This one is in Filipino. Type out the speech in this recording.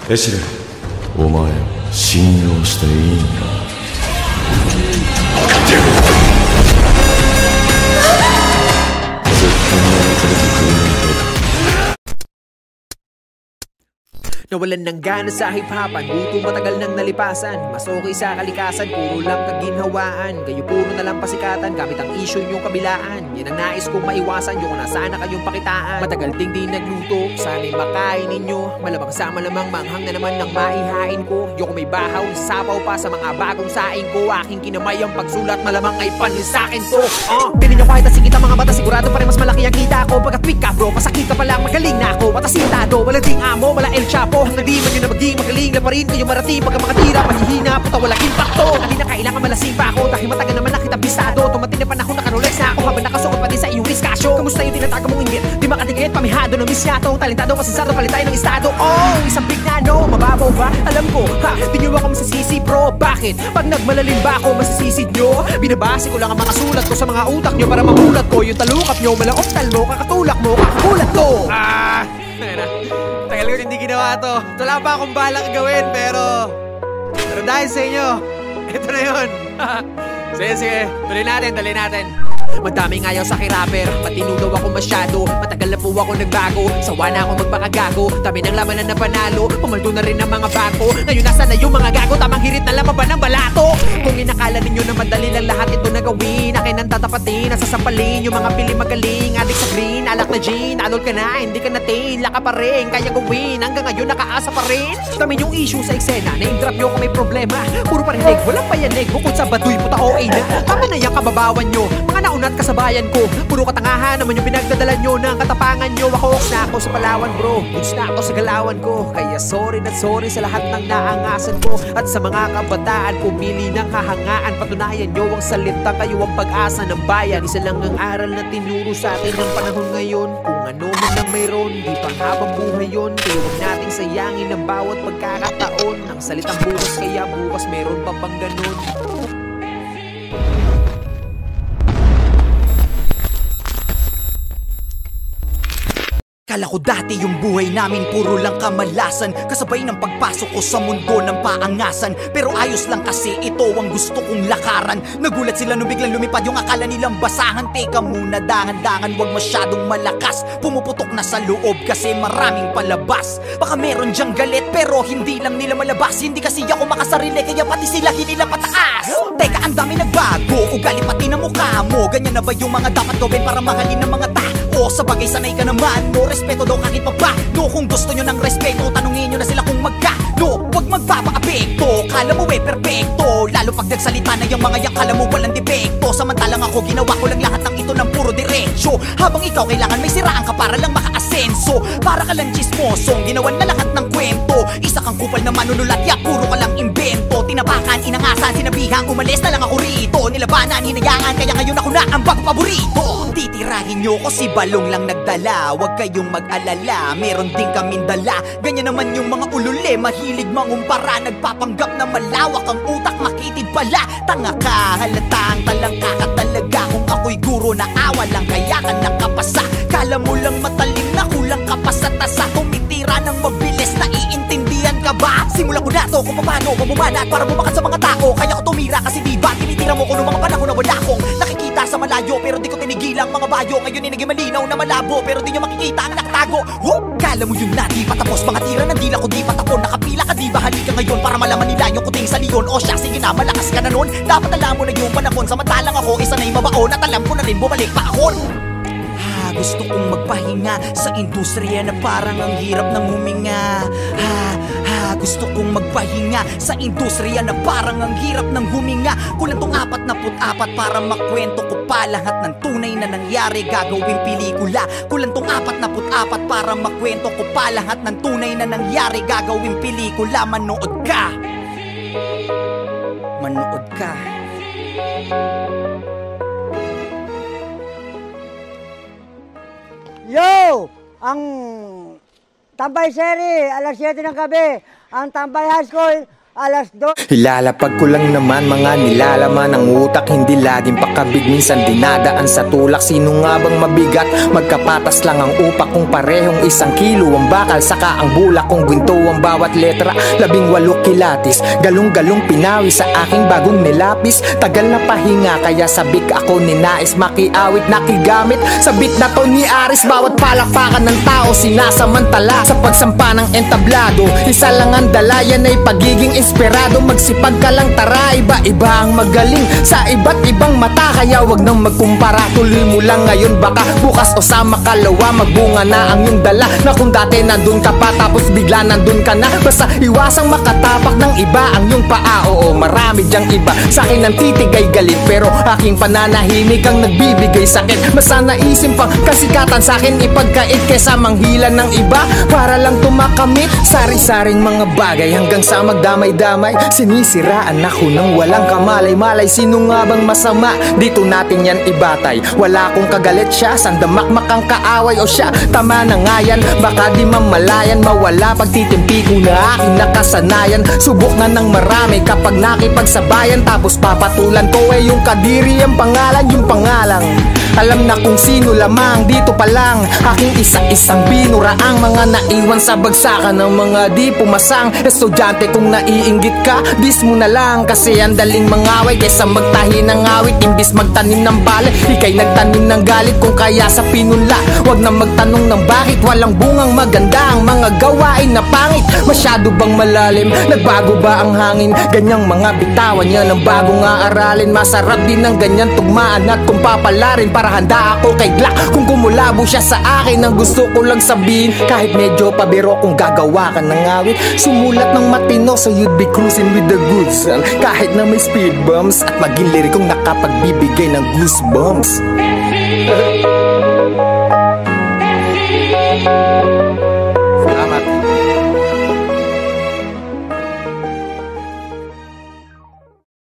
エシレ、お前を信用していいんだ。分かってる。ずっとお前を連れてくるなんて。Nawalan ng gana sa hip-hopan, buto matagal nang nalipasan. Mas okay sa kalikasan, puro lang kaginhawaan. Kayo puro na lang pasikatan, gamit ang issue nyong kabilaan. Yan ang nais kong maiwasan, yung na sana kayong pakitaan. Matagal ding di nagluto, sana'y makain ninyo. Malamang sa malamang manghang na naman ng maihain ko. Yung may bahaw, sapaw pa sa mga bagong saing ko. Aking kinamay ang pagsulat, malamang ay panin sa'kin to. Pinin nyo kahit asikit ang mga mata, sigurado pa rin mas malaki ang kita ko. Pagkat weak ka bro, pasakit ka palang magaling na ako. Matasintado, walang ding amo, wala El Chapo. Hanggang di man yun na maging magaling na pa rin kayo marating. Pagka makatira, mahihina, puta walang impacto. Hindi na kailangan malasing pa ako, dahil matagal naman nakita bisado. Tumating na panahon, naka-Rolex na ako, habang nakasuot pa din sa iyong diskasyo. Kamusta yung tinatago mong inggit? Di makatigit, pamihado ng misyatong talentado, masinsado, palit tayo ng estado. Isang big na no, mababaw ba? Alam ko, di nyo ako masisisi bro. Bakit? Pag nagmalalim ba ako, masisisid nyo? Binabase ko lang ang mga sulat ko sa mga utak nyo para mamulat ko yung talukap nyo, malaoptal mo, kakatulak mo, kakakulat ko. Tagal ko hindi ginawa to. Wala pa akong balak gawin, pero dahil sa inyo, ito na yun. Sige, tuloy natin. Madaming ayaw sa aking-rapper, matino daw ako masyado. Matagal na po ako nagbago, sawa na ako magpakagago. Dami ng labanan na panalo, pumaldo na rin ang mga bago. Ngayon nasa na yung mga gago, tamang hirit na laban ng balato. Kung inakala ninyo na madali lang lahat ito na gawin, akin ang tatapatin, nasasampalin yung mga pili magaling. Adik sa green, alak na gin, alol ka na, hindi ka natin, laka pa rin, kaya gawin. Hanggang ngayon nakaasa pa rin. Dami yung issue sa eksena, na-drop nyo kung may problema. Puro parinig, walang payanig, bukod sa baduy puta OA na. Tama na yung kababawan nyo, mga nauna at kasabayan ko. Puro katangahan naman yung pinagdadala nyo ng katapangan nyo. Ako na ako sa Palawan bro, goods na ako sa galawan ko. Kaya sorry na sorry sa lahat ng naangasan ko. At sa mga kabataan pumili ng hahangaan, patunayan nyo ang salita, kayo ang pag-asa ng bayan. Isa lang ang aral na tinuro sa atin ng panahon ngayon. Kung ano man ang mayroon, di pang habang buhay yun. Kaya huwag nating sayangin ang bawat pagkakataon. Ang salitang bukas, kaya bukas meron pa bang ganun? Kala ko dati yung buhay namin puro lang kamalasan, kasabay ng pagpasok ko sa mundo ng paangasan. Pero ayos lang kasi ito ang gusto kong lakaran. Nagulat sila nung biglang lumipad yung akala nilang basahan. Teka muna, dahan-dahan, wag masyadong malakas. Pumuputok na sa loob kasi maraming palabas. Baka meron dyang galit pero hindi lang nila malabas. Hindi kasi ako makasarili kaya pati sila hinila pataas. Teka, ang dami nagbago, ugali pati na mukha mo. Ganyan na ba yung mga dapat gawin para mahalin ng mga tao? Sa bagay sanay ka naman, no respeto daw kahit pa ba. No, kung gusto nyo ng respeto, tanungin nyo na sila kung magkano. Huwag magpapaapekto, kala mo perfecto. Lalo pag nagsalita na yung mga yang kala mo walang depekto. Samantalang ako ginawa ko lang lahat ng ito ng puro diretsyo. Habang ikaw kailangan may siraan ka para lang makaasenso. Para ka lang chismosong ginawan na lahat ng kwento. Isa kang kupal na manunulat, ya puro ka lang imbento. Tinapakan, inangasan, sinabihang umalis na lang ako rito. Nilabanan, hinayaan, kaya ngayon ako na ang bago paborito. Titirahin nyo ko si Balong lang nagdala, wag kayong mag-alala, meron din kaming dala. Ganyan naman yung mga ulule, mahilig mangumpara. Nagpapanggap na malawak ang utak, makitid pala. Tanga ka, halatang talangka ka talaga. Kung ako'y guro na awa lang, kaya ka nakapasa. Kala mo lang matalim na kulang ka pa sa tasa. Tumitira ng mabilis, naiintindihan ka ba? Simulan ko na to kung paano mamumanat para bumakat sa mga tao. Kaya ko tumira kasi diba tinitira mo ko noong mga panahon na wala akong nakikita sa malayo. Pero di ko tinigilang mga bayo, ngayon ay naging malinaw na malabo. Pero di nyo makikita ang nakatago. Kala mo yun na di pa tapos, mga tira ng dila ko di pa tapon. Nakapila ka di ba, halika ngayon para malaman nila yung kuting sa leon. O siya, sige na, malakas ka na nun. Dapat alam mo na yung panahon, samantalang ako isa na'y mabaon. At alam ko na rin bumalik pa ako. Gusto kong magpahinga sa industriya na parang ang hirap ng huminga. Gusto kong magpahinga sa industriya na parang ang hirap ng huminga. Kulang tong 44 para makwento ko pa lahat ng tunay na nangyari, gagawing pelikula. Kulang tong 44 para makwento ko pa lahat ng tunay na nangyari, gagawing pelikula. Manood ka. Manood ka. Yo! Ang Tambay Seri, alas 7 ng gabi. Ang Tambay High School, Ilalapag ko lang naman mga nilalaman ng utak, hindi laging pakabig, minsan dinadaan sa tulak. Sino nga bang mabigat? Magkapatas lang ang upak kung parehong 1 kilo ang bakal, saka ang bulak kung gwinto ang bawat letra. 18 kilatis, galong-galong pinawi sa aking bagong nilapis. Tagal na pahinga kaya sabik ako ninais makiawit, nakigamit sa beat na to ni Aris. Bawat palakpakan ng tao sinasamantala sa pagsampa ng entablado. Isa lang ang dala, yan ay pagiging inspirado. Magsipag ka lang tara, iba-iba ang magaling sa iba't ibang mata, kaya wag nang magkumpara. Tuloy mo lang ngayon, baka bukas o sa makalawa magbunga na ang iyong dala. Na kung dati nandun ka pa tapos bigla nandun ka na, basta iwasang makatapak ng iba ang iyong paa. Oo, marami dyang iba sa akin ang titigay galit, pero aking pananahimik ang nagbibigay sakit. Mas naisim pang kasikatan sa akin ipagkait kesa manghila ng iba para lang tumakamit. Sari-saring mga bagay hanggang sa magdamay-damay. Sinisiraan ako ng walang kamalay-malay. Sino nga bang masama? Dito natin yan ibatay. Wala akong kagalit siya, sandamakmak ang kaaway o siya. Tama na nga yan, baka di mamalayan, mawala pagtitimpi ko na aking nakasanayan. Subok na ng marami kapag nakipagsabayan, tapos papatulan ko yung kadiri ang pangalan, yung pangalang alam na kung sino lamang. Dito pa lang aking isa-isang binuraang mga naiwan sa bagsakan ng mga di pumasang estudyante. Kung naiinggit ka, dis mo na lang, kasi ang daling mangaway kesa magtahi ng awit. Imbis magtanim ng bala, ikay nagtanim ng galit. Kung kaya sa pinunla, wag na magtanong ng bakit. Walang bungang maganda ang mga gawain na pangit. Masyado bang malalim? Nagbago ba ang hangin? Ganyang mga bitawan niya ng bagong aaralin. Masarap din ng ganyan tugmaan at kung papalarin, para handa ako kay Glock kung kumulabo siya sa akin. Ang gusto ko lang sabihin, kahit medyo pabiro, kung gagawa ka ng awit, sumulat ng matino so you'd be cruising with the goods. Kahit na may speed bumps, at maging lirikong nakapagbibigay ng goosebumps.